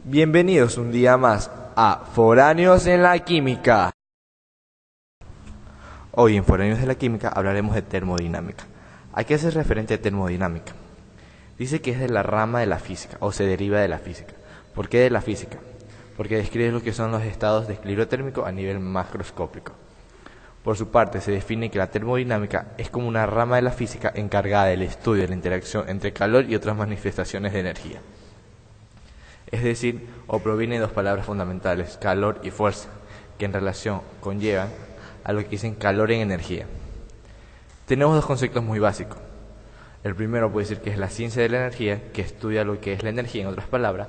Bienvenidos un día más a Foráneos en la Química. Hoy en Foráneos de la Química hablaremos de termodinámica. ¿A qué hace referente a termodinámica? Dice que es de la rama de la física o se deriva de la física. ¿Por qué de la física? Porque describe lo que son los estados de equilibrio térmico a nivel macroscópico. Por su parte, se define que la termodinámica es como una rama de la física encargada del estudio de la interacción entre calor y otras manifestaciones de energía. Es decir, o proviene de dos palabras fundamentales, calor y fuerza, que en relación conllevan a lo que dicen calor en energía. Tenemos dos conceptos muy básicos. El primero puede decir que es la ciencia de la energía, que estudia lo que es la energía, en otras palabras.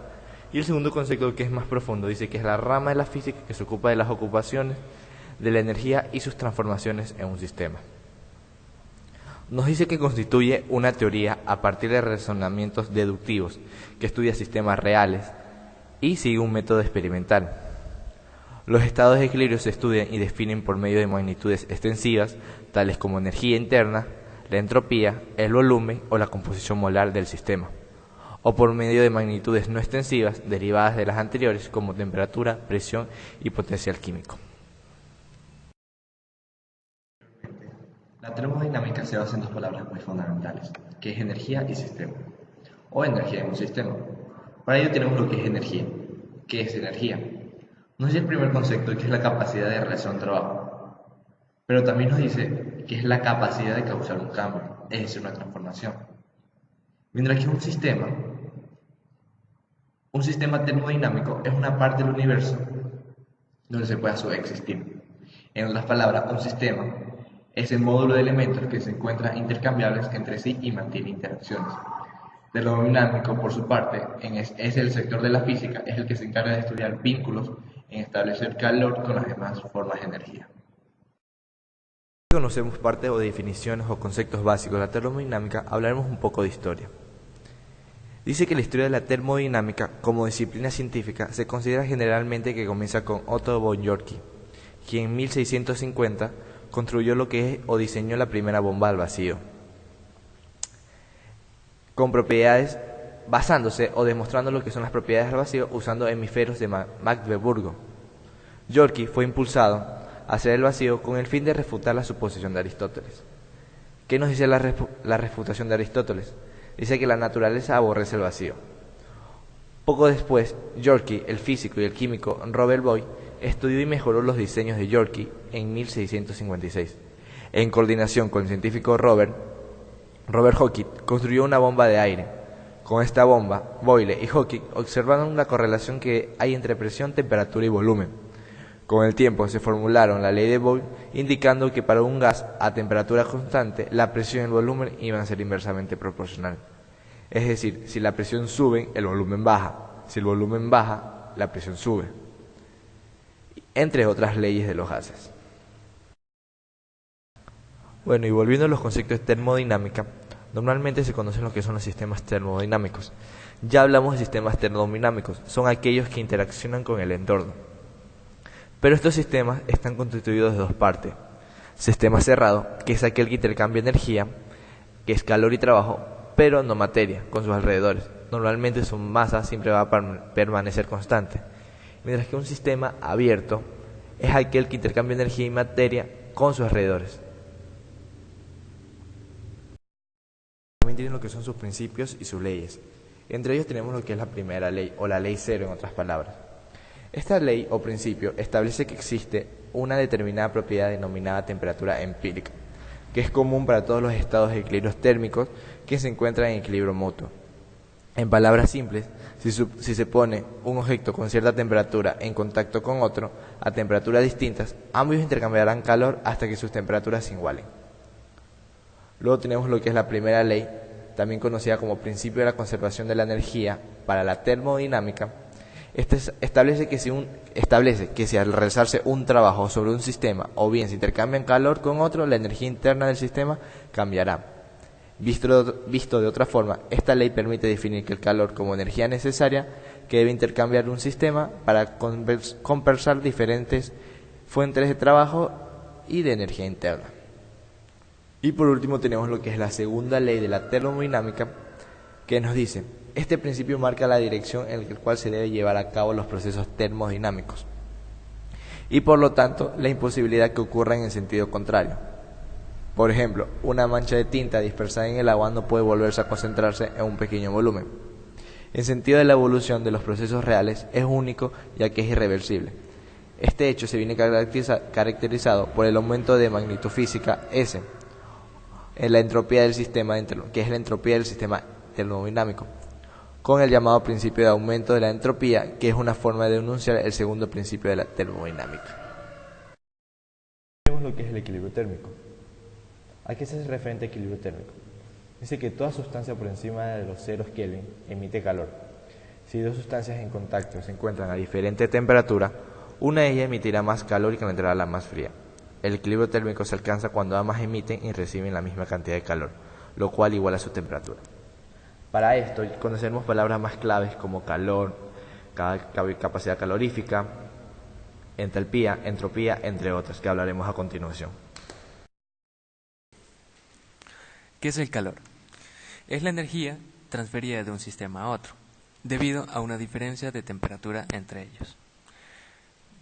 Y el segundo concepto, que es más profundo, dice que es la rama de la física que se ocupa de las ocupaciones de la energía y sus transformaciones en un sistema. Nos dice que constituye una teoría a partir de razonamientos deductivos, que estudia sistemas reales y sigue un método experimental. Los estados de equilibrio se estudian y definen por medio de magnitudes extensivas, tales como energía interna, la entropía, el volumen o la composición molar del sistema, o por medio de magnitudes no extensivas, derivadas de las anteriores, como temperatura, presión y potencial químico. La termodinámica se basa en dos palabras muy fundamentales, que es energía y sistema, o energía en un sistema. Para ello tenemos lo que es energía. ¿Qué es energía? Nos dice el primer concepto, que es la capacidad de realizar un trabajo, pero también nos dice que es la capacidad de causar un cambio, es decir, una transformación. Mientras que un sistema termodinámico es una parte del universo donde se pueda subexistir. En otras palabras, un sistema es el módulo de elementos que se encuentran intercambiables entre sí y mantiene interacciones. Termodinámico, por su parte, es el sector de la física, es el que se encarga de estudiar vínculos en establecer calor con las demás formas de energía. Si conocemos parte o definiciones o conceptos básicos de la termodinámica, hablaremos un poco de historia. Dice que la historia de la termodinámica como disciplina científica se considera generalmente que comienza con Otto von Guericke, quien en 1650 construyó lo que es o diseñó la primera bomba al vacío, con propiedades, basándose o demostrando lo que son las propiedades del vacío usando hemisferios de Magdeburgo. Guericke fue impulsado a hacer el vacío con el fin de refutar la suposición de Aristóteles. ¿Qué nos dice la refutación de Aristóteles? Dice que la naturaleza aborrece el vacío. Poco después, Guericke, el físico y el químico Robert Boyle, estudió y mejoró los diseños de Guericke en 1656. En coordinación con el científico Robert Hooke, construyó una bomba de aire. Con esta bomba, Boyle y Hooke observaron la correlación que hay entre presión, temperatura y volumen. Con el tiempo se formularon la ley de Boyle, indicando que para un gas a temperatura constante, la presión y el volumen iban a ser inversamente proporcional. Es decir, si la presión sube, el volumen baja. Si el volumen baja, la presión sube. Entre otras leyes de los gases. Bueno, y volviendo a los conceptos de termodinámica, normalmente se conocen lo que son los sistemas termodinámicos. Ya hablamos de sistemas termodinámicos, son aquellos que interaccionan con el entorno. Pero estos sistemas están constituidos de dos partes. Sistema cerrado, que es aquel que intercambia energía, que es calor y trabajo, pero no materia, con sus alrededores. Normalmente su masa siempre va a permanecer constante. Mientras que un sistema abierto es aquel que intercambia energía y materia con sus alrededores. También tienen lo que son sus principios y sus leyes. Entre ellos tenemos lo que es la primera ley, o la ley cero en otras palabras. Esta ley o principio establece que existe una determinada propiedad denominada temperatura empírica, que es común para todos los estados de equilibrios térmicos que se encuentran en equilibrio mutuo. En palabras simples, si se pone un objeto con cierta temperatura en contacto con otro a temperaturas distintas, ambos intercambiarán calor hasta que sus temperaturas se igualen. Luego tenemos lo que es la primera ley, también conocida como principio de la conservación de la energía para la termodinámica. Establece que si al realizarse un trabajo sobre un sistema o bien se intercambian calor con otro, la energía interna del sistema cambiará. Visto de otra forma, esta ley permite definir que el calor como energía necesaria que debe intercambiar un sistema para compensar diferentes fuentes de trabajo y de energía interna. Y por último tenemos lo que es la segunda ley de la termodinámica, que nos dice Este principio marca la dirección en la cual se debe llevar a cabo los procesos termodinámicos y por lo tanto la imposibilidad que ocurran en sentido contrario. Por ejemplo, una mancha de tinta dispersada en el agua no puede volverse a concentrarse en un pequeño volumen. En sentido de la evolución de los procesos reales es único ya que es irreversible. Este hecho se viene caracterizado por el aumento de magnitud física S en la entropía del sistema, que es la entropía del sistema termodinámico, con el llamado principio de aumento de la entropía, que es una forma de enunciar el segundo principio de la termodinámica. Vemos lo que es el equilibrio térmico. ¿A qué se hace referente a equilibrio térmico? Dice que toda sustancia por encima de los 0 Kelvin emite calor. Si dos sustancias en contacto se encuentran a diferente temperatura, una de ellas emitirá más calor y calentará la más fría. El equilibrio térmico se alcanza cuando ambas emiten y reciben la misma cantidad de calor, lo cual iguala su temperatura. Para esto conocemos palabras más claves como calor, capacidad calorífica, entalpía, entropía, entre otras, que hablaremos a continuación. ¿Qué es el calor? Es la energía transferida de un sistema a otro, debido a una diferencia de temperatura entre ellos.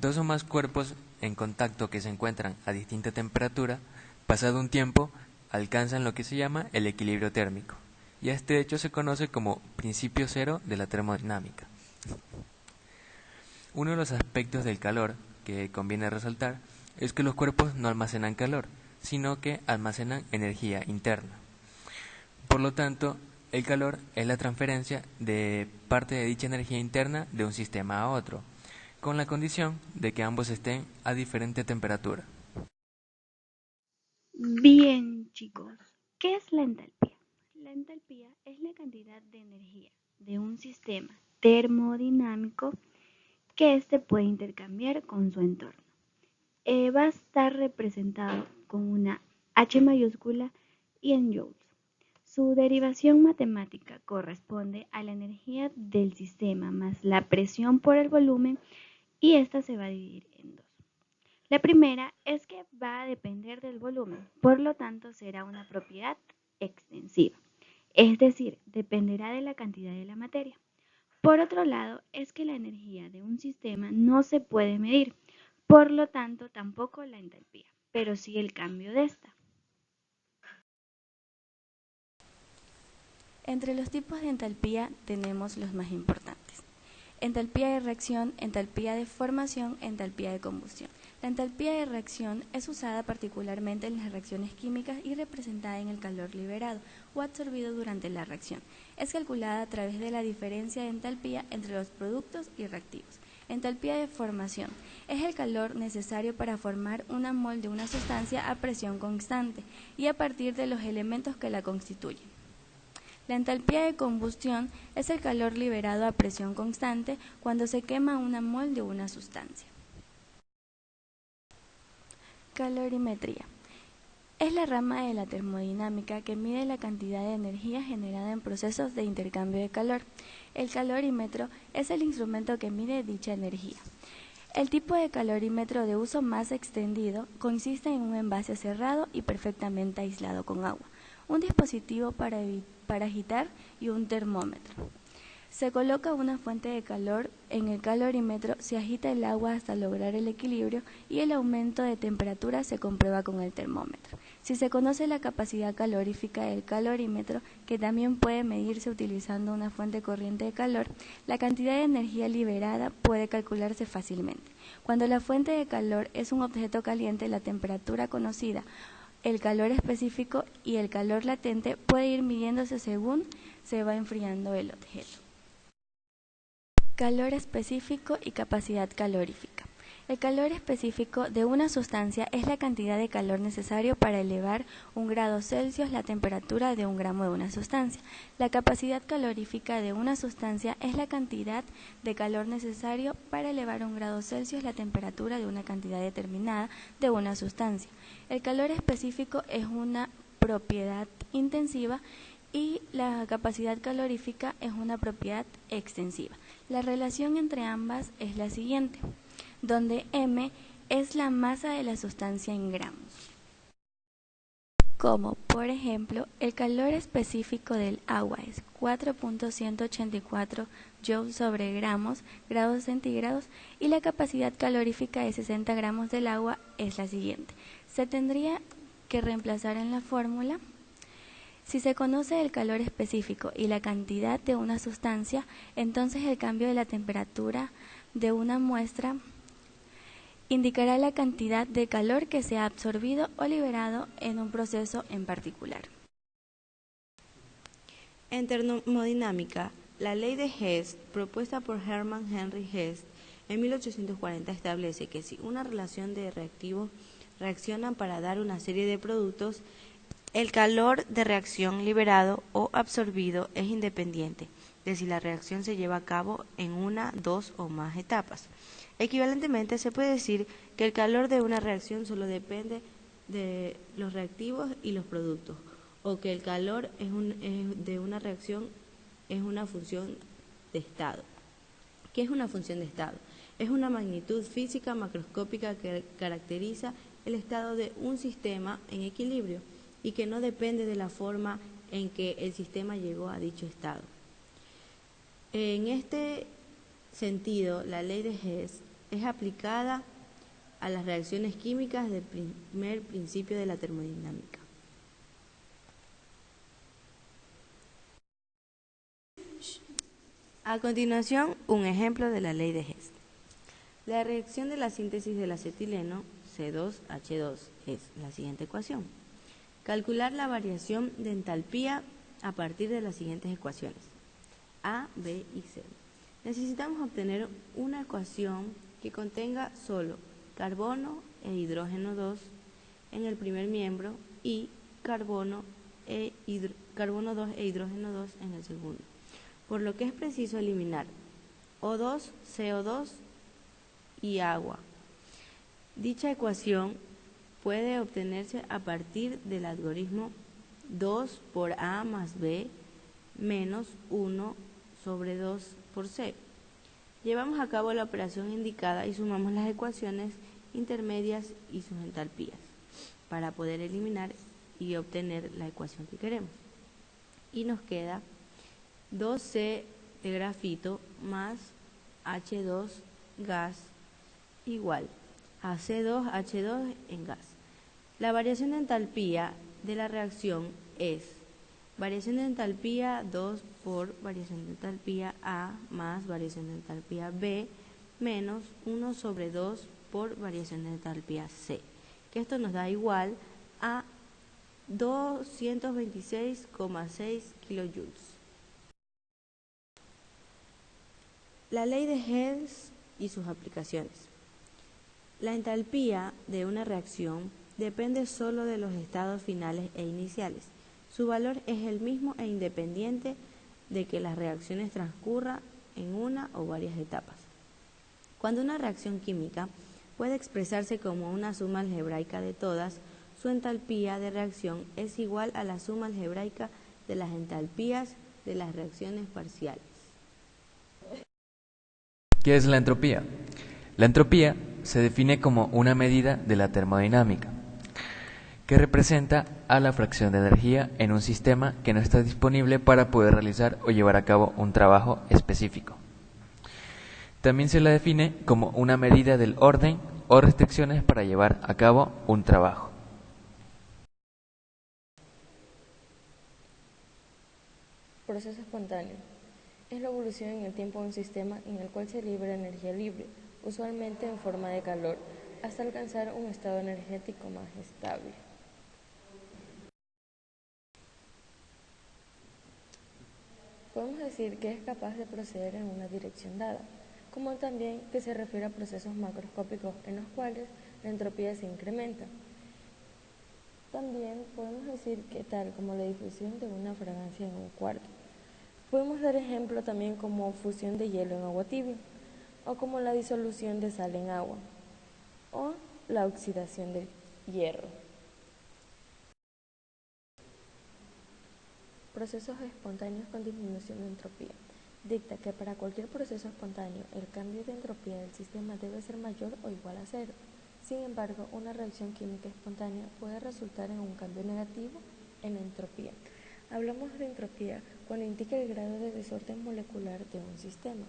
Dos o más cuerpos en contacto que se encuentran a distinta temperatura, pasado un tiempo, alcanzan lo que se llama el equilibrio térmico, y a este hecho se conoce como principio cero de la termodinámica. Uno de los aspectos del calor que conviene resaltar es que los cuerpos no almacenan calor, sino que almacenan energía interna. Por lo tanto, el calor es la transferencia de parte de dicha energía interna de un sistema a otro, con la condición de que ambos estén a diferente temperatura. Bien, chicos, ¿qué es la entalpía? La entalpía es la cantidad de energía de un sistema termodinámico que éste puede intercambiar con su entorno. Va a estar representado con una H mayúscula y en joules. Su derivación matemática corresponde a la energía del sistema más la presión por el volumen y esta se va a dividir en dos. La primera es que va a depender del volumen, por lo tanto será una propiedad extensiva, es decir, dependerá de la cantidad de la materia. Por otro lado, es que la energía de un sistema no se puede medir, por lo tanto tampoco la entalpía, pero sí el cambio de esta. Entre los tipos de entalpía tenemos los más importantes: entalpía de reacción, entalpía de formación, entalpía de combustión. La entalpía de reacción es usada particularmente en las reacciones químicas y representada en el calor liberado o absorbido durante la reacción. Es calculada a través de la diferencia de entalpía entre los productos y reactivos. Entalpía de formación es el calor necesario para formar una mol de una sustancia a presión constante y a partir de los elementos que la constituyen. La entalpía de combustión es el calor liberado a presión constante cuando se quema una mol de una sustancia. Calorimetría. Es la rama de la termodinámica que mide la cantidad de energía generada en procesos de intercambio de calor. El calorímetro es el instrumento que mide dicha energía. El tipo de calorímetro de uso más extendido consiste en un envase cerrado y perfectamente aislado con agua, un dispositivo para agitar y un termómetro. Se coloca una fuente de calor en el calorímetro, se agita el agua hasta lograr el equilibrio y el aumento de temperatura se comprueba con el termómetro. Si se conoce la capacidad calorífica del calorímetro, que también puede medirse utilizando una fuente corriente de calor, la cantidad de energía liberada puede calcularse fácilmente. Cuando la fuente de calor es un objeto caliente, la temperatura conocida, el calor específico y el calor latente puede ir midiéndose según se va enfriando el objeto. Calor específico y capacidad calorífica. El calor específico de una sustancia es la cantidad de calor necesario para elevar 1 grado Celsius la temperatura de 1 gramo de una sustancia. La capacidad calorífica de una sustancia es la cantidad de calor necesario para elevar 1 grado Celsius la temperatura de una cantidad determinada de una sustancia. El calor específico es una propiedad intensiva y la capacidad calorífica es una propiedad extensiva. La relación entre ambas es la siguiente, donde m es la masa de la sustancia en gramos. Como Por ejemplo, el calor específico del agua es 4.184 joules sobre grados centígrados, y la capacidad calorífica de 60 gramos del agua es la siguiente. Se tendría que reemplazar en la fórmula. Si se conoce el calor específico y la cantidad de una sustancia, entonces el cambio de la temperatura de una muestra indicará la cantidad de calor que se ha absorbido o liberado en un proceso en particular. En termodinámica, la ley de Hess, propuesta por Hermann Henry Hess en 1840, establece que si una relación de reactivos reaccionan para dar una serie de productos, el calor de reacción liberado o absorbido es independiente de si la reacción se lleva a cabo en una, dos o más etapas. Equivalentemente, se puede decir que el calor de una reacción solo depende de los reactivos y los productos, o que el calor de una reacción es una función de estado. ¿Qué es una función de estado? Es una magnitud física macroscópica que caracteriza el estado de un sistema en equilibrio y que no depende de la forma en que el sistema llegó a dicho estado. En este sentido, la ley de Hess es aplicada a las reacciones químicas del primer principio de la termodinámica. A continuación, un ejemplo de la ley de Hess. La reacción de la síntesis del acetileno, C2H2, es la siguiente ecuación. Calcular la variación de entalpía a partir de las siguientes ecuaciones: A, B y C. Necesitamos obtener una ecuación que contenga solo carbono e hidrógeno 2 en el primer miembro y carbono 2 e hidrógeno 2 en el segundo, por lo que es preciso eliminar O2, CO2 y agua. Dicha ecuación puede obtenerse a partir del algoritmo 2 por A más B menos 1 sobre 2 por C. Llevamos a cabo la operación indicada y sumamos las ecuaciones intermedias y sus entalpías para poder eliminar y obtener la ecuación que queremos. Y nos queda 2C de grafito más H2 gas igual a C2H2 en gas. La variación de entalpía de la reacción es variación de entalpía 2 por variación de entalpía A más variación de entalpía B menos 1 sobre 2 por variación de entalpía C, que esto nos da igual a 226,6 kilojoules. La ley de Hess y sus aplicaciones. La entalpía de una reacción depende solo de los estados finales e iniciales. Su valor es el mismo e independiente de que las reacciones transcurran en una o varias etapas. Cuando una reacción química puede expresarse como una suma algebraica de todas, su entalpía de reacción es igual a la suma algebraica de las entalpías de las reacciones parciales. ¿Qué es la entropía? La entropía se define como una medida de la termodinámica, que representa a la fracción de energía en un sistema que no está disponible para poder realizar o llevar a cabo un trabajo específico. También se la define como una medida del orden o restricciones para llevar a cabo un trabajo. Proceso espontáneo. Es la evolución en el tiempo de un sistema en el cual se libera energía libre, usualmente en forma de calor, hasta alcanzar un estado energético más estable. Podemos decir que es capaz de proceder en una dirección dada, como también que se refiere a procesos macroscópicos en los cuales la entropía se incrementa. También podemos decir que tal como la difusión de una fragancia en un cuarto. Podemos dar ejemplo también como fusión de hielo en agua tibia, o como la disolución de sal en agua, o la oxidación del hierro. Procesos espontáneos con disminución de entropía. Dicta que para cualquier proceso espontáneo el cambio de entropía del sistema debe ser mayor o igual a cero. Sin embargo, una reacción química espontánea puede resultar en un cambio negativo en entropía. Hablamos de entropía cuando indica el grado de desorden molecular de un sistema.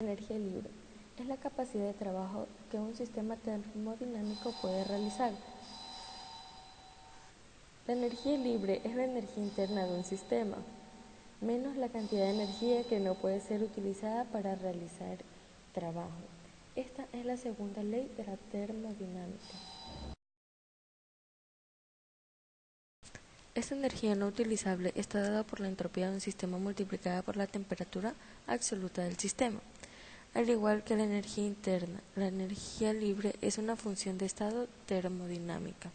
Energía libre es la capacidad de trabajo que un sistema termodinámico puede realizar. La energía libre es la energía interna de un sistema, menos la cantidad de energía que no puede ser utilizada para realizar trabajo. Esta es la segunda ley de la termodinámica. Esta energía no utilizable está dada por la entropía de un sistema multiplicada por la temperatura absoluta del sistema. Al igual que la energía interna, la energía libre es una función de estado termodinámica.